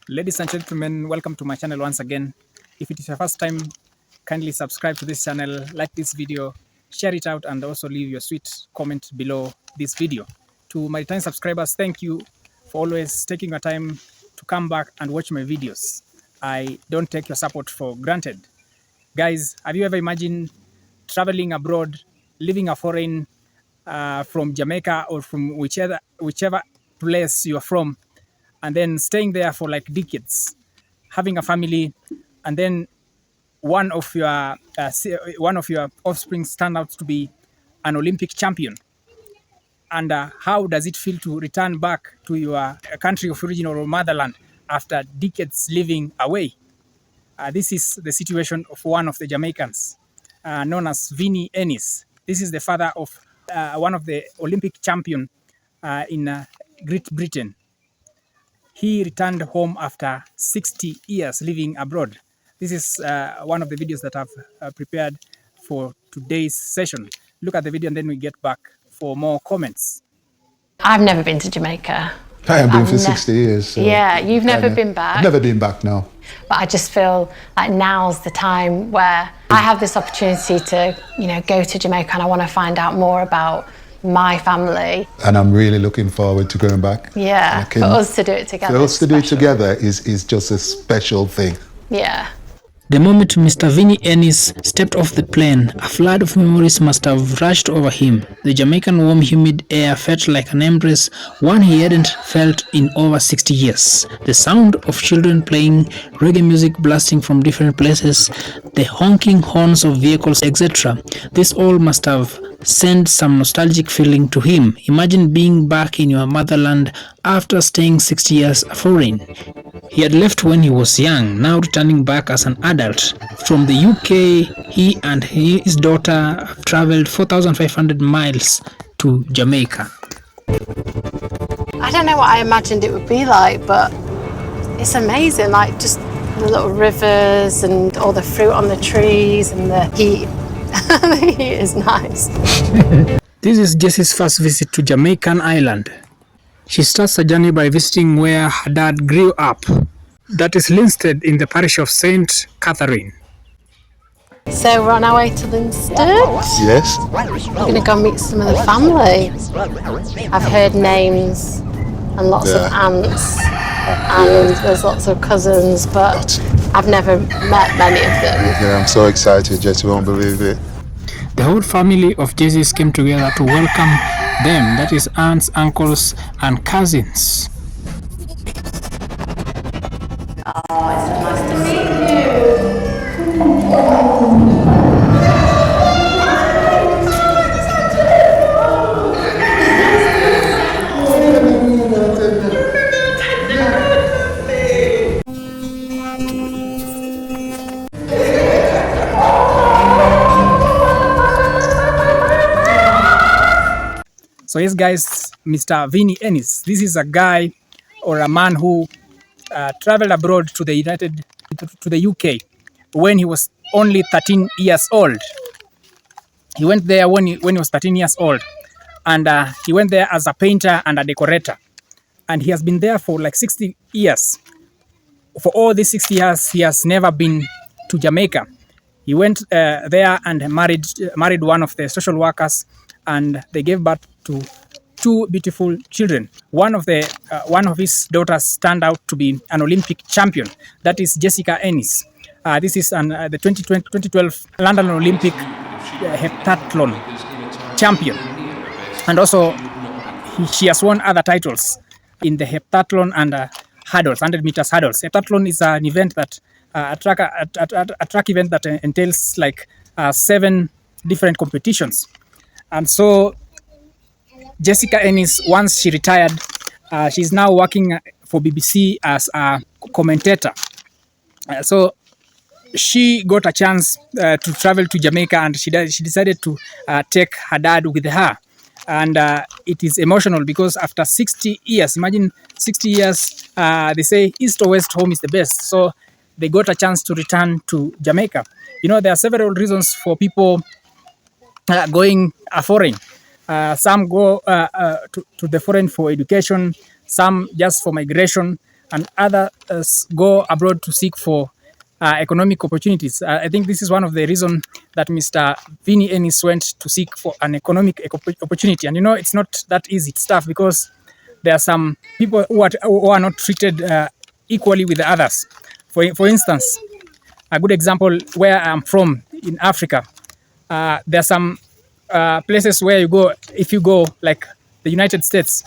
Ladies and gentlemen, welcome to my channel once again. If it is your first time, kindly subscribe to this channel, like this video, share it out, and also leave your sweet comment below this video. To my returning subscribers, thank you for always taking your time to come back and watch my videos. I don't take your support for granted. Guys, have you ever imagined traveling abroad, living a foreign from Jamaica or from whichever place you are from, and then staying there for like decades, having a family, and then one of your offspring stand out to be an Olympic champion? And how does it feel to return back to your country of origin or motherland after decades living away? This is the situation of one of the Jamaicans, known as Vinnie Ennis. This is the father of one of the Olympic champion in Great Britain. He returned home after 60 years living abroad. This is one of the videos that I've prepared for today's session. Look at the video and then we get back for more comments. I've never been to Jamaica. I have been for 60 years. So yeah, you've never been back? I've never been back, no. But I just feel like now's the time where I have this opportunity to, go to Jamaica, and I want to find out more about my family. And I'm really looking forward to going back. Yeah, for us to do it together. For us to do it together is just a special thing. Yeah. The moment Mr. Vinnie Ennis stepped off the plane, a flood of memories must have rushed over him. The Jamaican warm, humid air felt like an embrace, one he hadn't felt in over 60 years. The sound of children playing, reggae music blasting from different places, the honking horns of vehicles, etc. This all must have sent some nostalgic feeling to him. Imagine being back in your motherland after staying 60 years foreign. He had left when he was young, now returning back as an adult. From the UK, he and his daughter have traveled 4,500 miles to Jamaica. I don't know what I imagined it would be like, but it's amazing, like just the little rivers and all the fruit on the trees and the heat. The heat is nice. This is Jessie's first visit to Jamaican island. She starts her journey by visiting where her dad grew up. That is Linstead in the parish of St. Catherine. So we're on our way to Linstead. Yes. We're going to go meet some of the family. I've heard names and lots of aunts and there's lots of cousins, but I've never met many of them. Yeah, I'm so excited, Jess, you won't believe it. The whole family of Jessie's came together to welcome them, that is aunts, uncles, and cousins. Oh, it's so nice to meet you. So yes guys, Mr. Vinnie Ennis, this is a guy or a man who traveled abroad to the UK when he was only 13 years old. He went there when he was 13 years old, and he went there as a painter and a decorator, and he has been there for like 60 years. For all these 60 years, he has never been to Jamaica. He went there and married one of the social workers, and they gave birth to two beautiful children. One of his daughters turned out to be an Olympic champion. That is Jessica Ennis. This is the 2012 London Olympic heptathlon champion, and also she has won other titles in the heptathlon and hurdles, 100 meters hurdles. Heptathlon is an event that a track event that entails like 7 different competitions. And so Jessica Ennis, once she retired, she's now working for BBC as a commentator. So she got a chance to travel to Jamaica, and she decided to take her dad with her. And it is emotional because after 60 years, imagine 60 years, they say east or west, home is the best. So they got a chance to return to Jamaica. There are several reasons for people going foreign. Some go to the foreign for education, some just for migration, and others go abroad to seek for economic opportunities. I think this is one of the reasons that Mr. Vinnie Ennis went to seek for an economic opportunity. And it's not that easy. It's tough because there are some people who are not treated equally with the others. For instance, a good example where I'm from in Africa, there are some places where you go, if you go like the United States,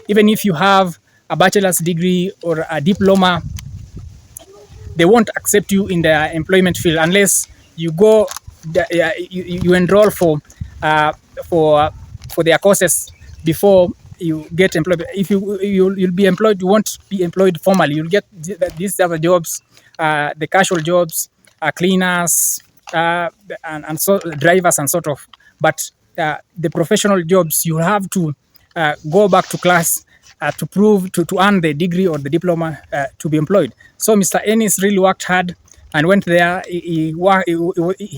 even if you have a bachelor's degree or a diploma, they won't accept you in the employment field unless you go, you enroll for their courses before you get employed. If you'll be employed, you won't be employed formally. You'll get these other jobs, the casual jobs, cleaners, and so drivers and sort of. But the professional jobs, you have to go back to class to prove to earn the degree or the diploma to be employed. So Mr. Ennis really worked hard and went there. He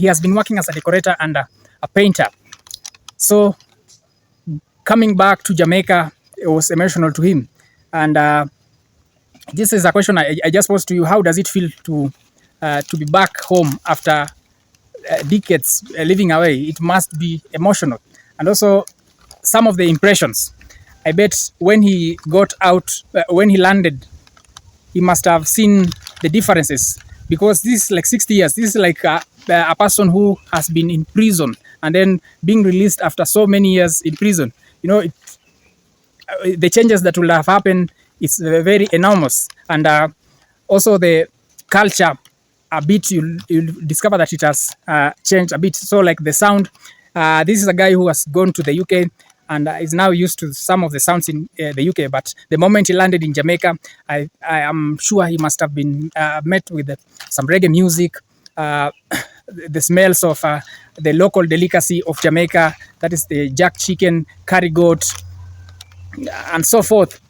has been working as a decorator and a painter. So coming back to Jamaica, it was emotional to him. And this is a question I just posed to you. How does it feel to be back home after decades living away? It must be emotional. And also some of the impressions. I bet when he got out, when he landed, he must have seen the differences, because this is like 60 years. This is like a person who has been in prison and then being released after so many years in prison. The changes that will have happened is very enormous. And also the culture a bit, you'll discover that it has changed a bit. So like the sound, this is a guy who has gone to the UK and is now used to some of the sounds in the UK. But the moment he landed in Jamaica, I am sure he must have been met with some reggae music, the smells of the local delicacy of Jamaica, that is the jack chicken, curry goat, and so forth,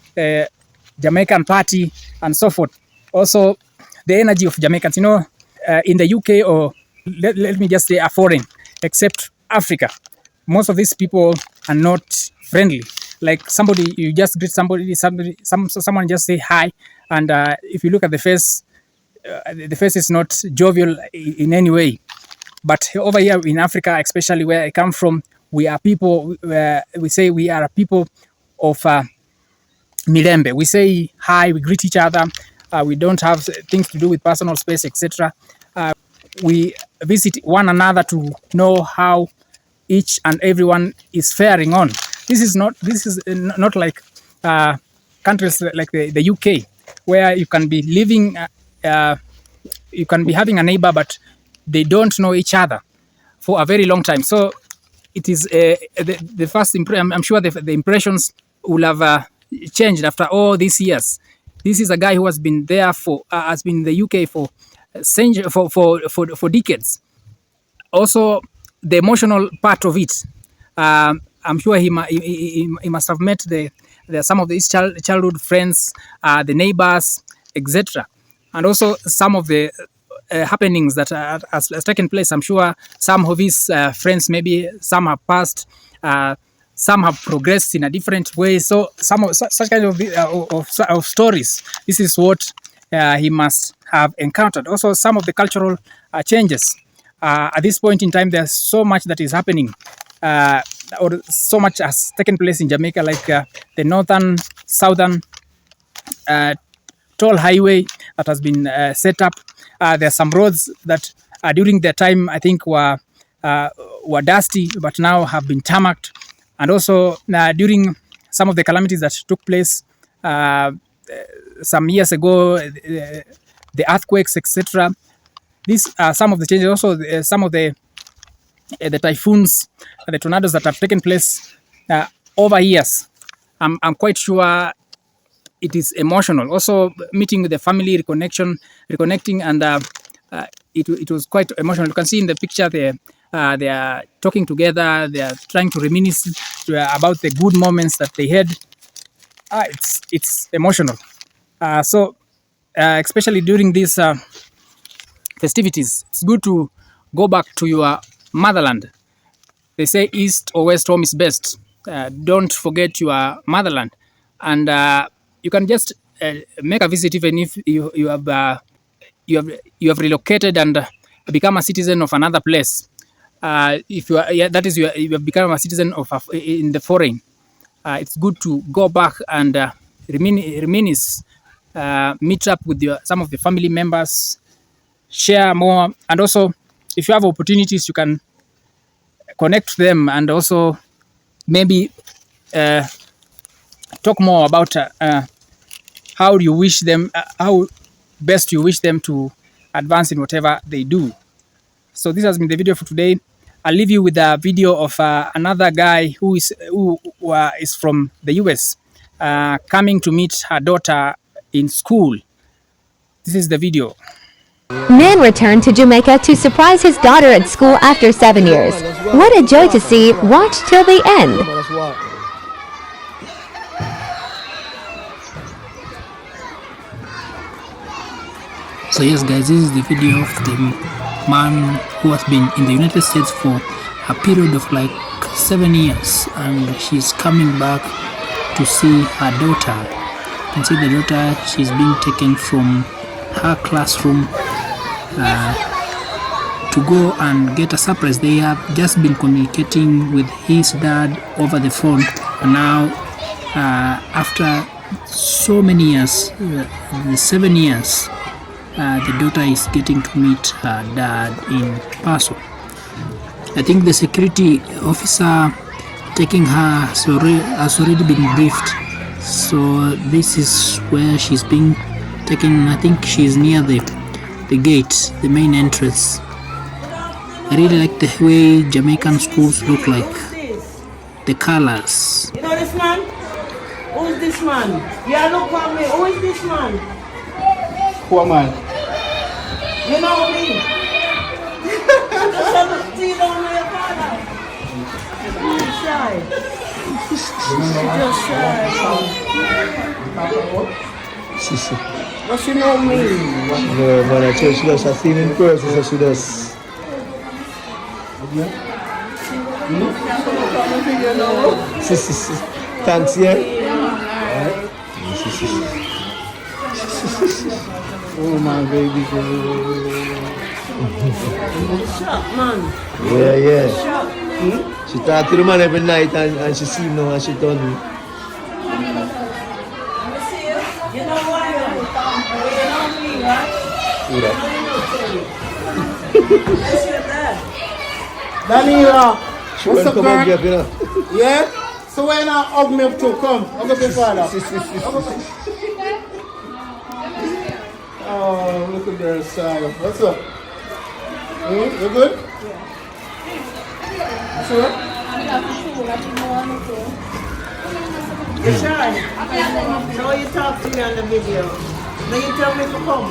Jamaican party, and so forth. Also, the energy of Jamaicans, in the UK, or let me just say a foreign, except Africa, most of these people are not friendly. Like somebody, you just greet somebody, someone just say hi, and if you look at the face is not jovial in any way. But over here in Africa, especially where I come from, we are people, we say we are a people of Mirembe. We say hi, we greet each other, we don't have things to do with personal space, etc. We visit one another to know how each and everyone is faring on. This is not like countries like the UK, where you can be living, you can be having a neighbor, but they don't know each other for a very long time. So it is the first impression. I'm sure the impressions will have changed after all these years. This is a guy who has been there has been in the UK for decades. Also, the emotional part of it. I'm sure he must have met some of his childhood friends, the neighbors, etc. And also some of the happenings that has taken place. I'm sure some of his friends, maybe some have passed, some have progressed in a different way. So some of such kind of stories. This is what he must have encountered. Also, some of the cultural changes. At this point in time, there's so much that is happening, or so much has taken place in Jamaica, like the northern, southern toll highway that has been set up. There are some roads that during their time, I think, were dusty, but now have been tarmacked. And also during some of the calamities that took place some years ago, the earthquakes, etc. These are some of the changes. Also, some of the typhoons, the tornadoes that have taken place over years. I'm quite sure it is emotional. Also, meeting with the family, reconnecting, and it was quite emotional. You can see in the picture they are talking together. They are trying to reminisce about the good moments that they had. It's emotional. So, especially during these festivities, it's good to go back to your motherland. They say east or west, home is best. Don't forget your motherland. And you can just make a visit, even if you have relocated and become a citizen of another place. If you are, that is, you have become a citizen of in the foreign. It's good to go back and reminisce, meet up with some of the family members, share more, and also if you have opportunities, you can connect them and also maybe talk more about how you wish them, how best you wish them to advance in whatever they do. So this has been the video for today. I'll leave you with a video of another guy who is from the US, coming to meet her daughter in school. This is the video. Man returned to Jamaica to surprise his daughter at school after 7 years. What a joy to see. Watch till the end. So yes guys, this is the video of the man who has been in the United States for a period of like 7 years, and she's coming back to see her daughter. You can see the daughter, she's being taken from her classroom to go and get a surprise. They have just been communicating with his dad over the phone, and now after so many years, 7 years, the daughter is getting to meet her dad in person. I think the security officer taking her has already been briefed. So this is where she's being taken. I think she's near the gate, the main entrance. I really like the way Jamaican schools look like. The colors. You know this man? Who is this man? Yeah, look at me. Who is this man? Who am I? You know me. Do you don't know your father? You're shy. You're shy. But she know me. No, man, I tell she does. I seen in person, so she does. Thanks, yeah. Oh, my baby girl. Shut, man. Yeah. Shut. She talk to the man every night and she see him now and she done me. You know why? You know me, right? Who that? That's your dad. Daniela. She won't come and get, you know. Yeah? So when I hug me up to come, hug up your father. Oh, look at their side. What's up? You good? Yeah. Sure? You're shy. So you talk to me on the video. Now you tell me to come.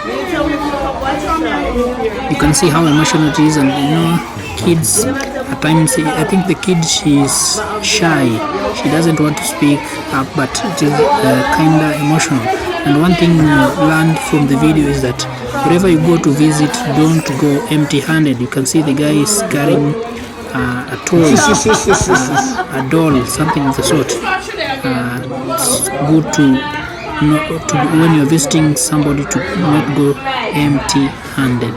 Now you tell me to come. Why shy? You can see how emotional it is, and you know, kids at times, I think the kid, she's shy, she doesn't want to speak up, but it is kinda emotional. And one thing we learned from the video is that wherever you go to visit, don't go empty-handed. You can see the guy is carrying a toy, a doll, something of the sort. It's good to when you're visiting somebody, to not go empty-handed.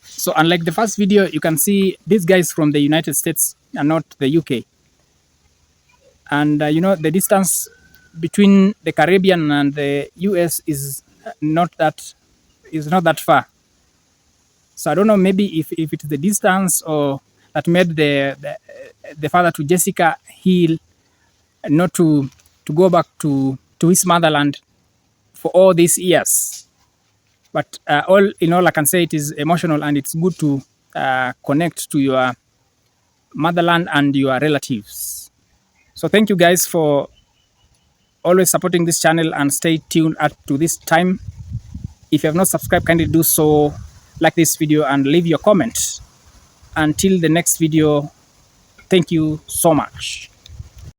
So unlike the first video, you can see these guys from the United States and not the UK. And you know, the distance between the Caribbean and the US is not that far. So I don't know, maybe if it's the distance or that made the father to Jessica heal, not to go back to his motherland for all these years. But all in all, I can say it is emotional, and it's good to connect to your motherland and your relatives. So thank you guys for always supporting this channel, and stay tuned up to this time. If you have not subscribed, kindly do so, like this video and leave your comment. Until the next video, thank you so much.